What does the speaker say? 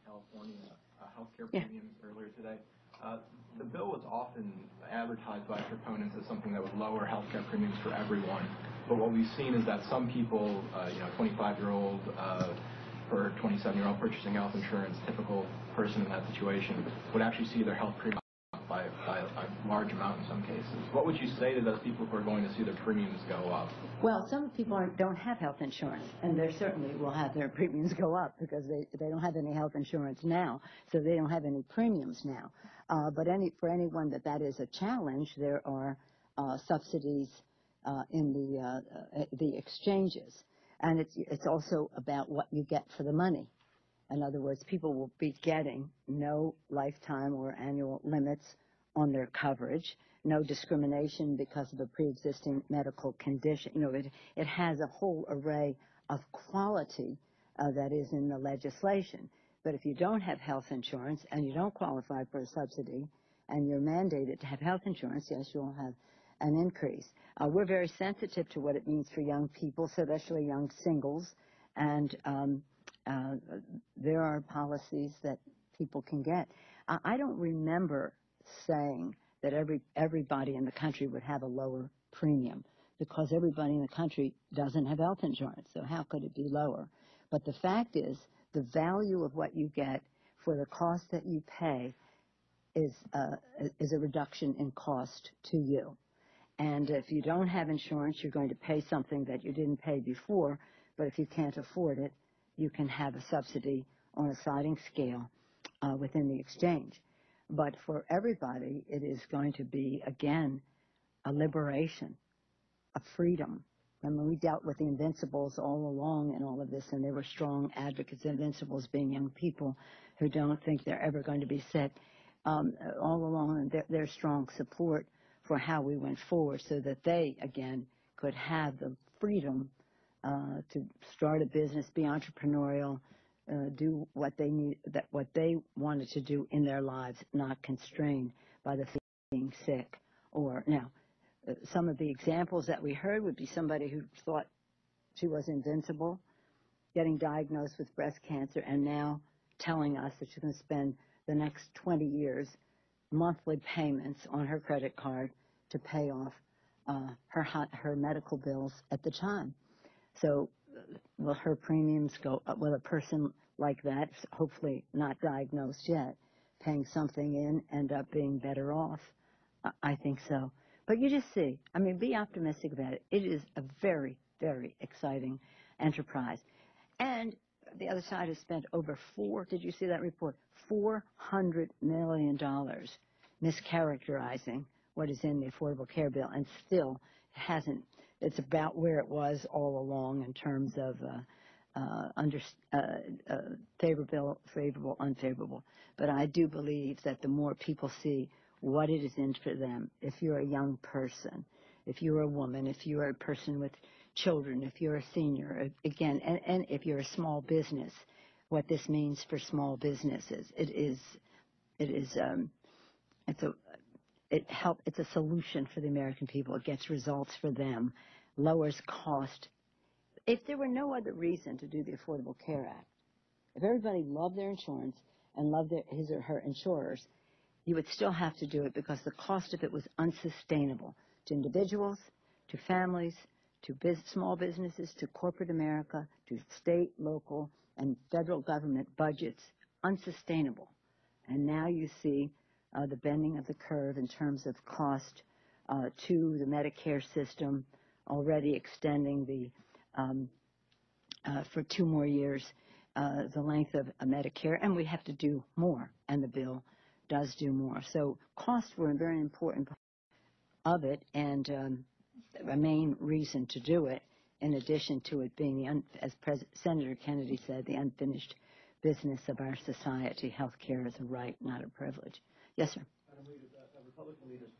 California healthcare Yeah. premiums earlier today. The bill was often advertised by proponents as something that would lower healthcare premiums for everyone. But what we've seen is that some people, 25-year-old or 27-year-old purchasing health insurance, typical person in that situation, would actually see their health premium by a large amount in some cases. What would you say to those people who are going to see their premiums go up? Well, some people don't have health insurance, and they certainly will have their premiums go up because they don't have any health insurance now, so they don't have any premiums now. But for anyone that is a challenge, there are subsidies in the exchanges, and it's also about what you get for the money. In other words, people will be getting no lifetime or annual limits on their coverage, no discrimination because of a pre-existing medical condition. It has a whole array of quality that is in the legislation. But if you don't have health insurance and you don't qualify for a subsidy and you're mandated to have health insurance, yes, you'll have an increase. We're very sensitive to what it means for young people, especially young singles, and there are policies that people can get. I don't remember saying that everybody in the country would have a lower premium because everybody in the country doesn't have health insurance, so how could it be lower? But the fact is, the value of what you get for the cost that you pay is a reduction in cost to you. And if you don't have insurance, you're going to pay something that you didn't pay before, but if you can't afford it, you can have a subsidy on a sliding scale within the exchange. But for everybody, it is going to be, again, a liberation, a freedom. Remember, we dealt with the Invincibles all along in all of this, and they were strong advocates, Invincibles being young people who don't think they're ever going to be sick. All along, and their strong support for how we went forward so that they, again, could have the freedom to start a business, be entrepreneurial, do what they wanted to do in their lives, not constrained by the fear of being sick. Some of the examples that we heard would be somebody who thought she was invincible, getting diagnosed with breast cancer, and now telling us that she's going to spend the next 20 years monthly payments on her credit card to pay off her medical bills at the time. So will her premiums go up? Will a person like that, hopefully not diagnosed yet, paying something in, end up being better off? I think so. But you just see, be optimistic about it. It is a very, very exciting enterprise. And the other side has spent over did you see that report? $400 million mischaracterizing what is in the Affordable Care Bill, and still it's about where it was all along in terms of favorable, unfavorable. But I do believe that the more people see what it is in for them, if you're a young person, if you're a woman, if you're a person with children, if you're a senior, again, and if you're a small business, what this means for small businesses, it's a solution for the American people. It gets results for them, lowers cost. If there were no other reason to do the Affordable Care Act, if everybody loved their insurance and loved his or her insurers, you would still have to do it because the cost of it was unsustainable to individuals, to families, to small businesses, to corporate America, to state, local, and federal government budgets, unsustainable. And now you see the bending of the curve in terms of cost to the Medicare system, already extending for 2 more years the length of Medicare, and we have to do more, and the bill does do more. So costs were a very important part of it, and a main reason to do it, in addition to it being, as Senator Kennedy said, the unfinished business of our society. Health care is a right, not a privilege. Yes, sir. Madam Leader, Republican leaders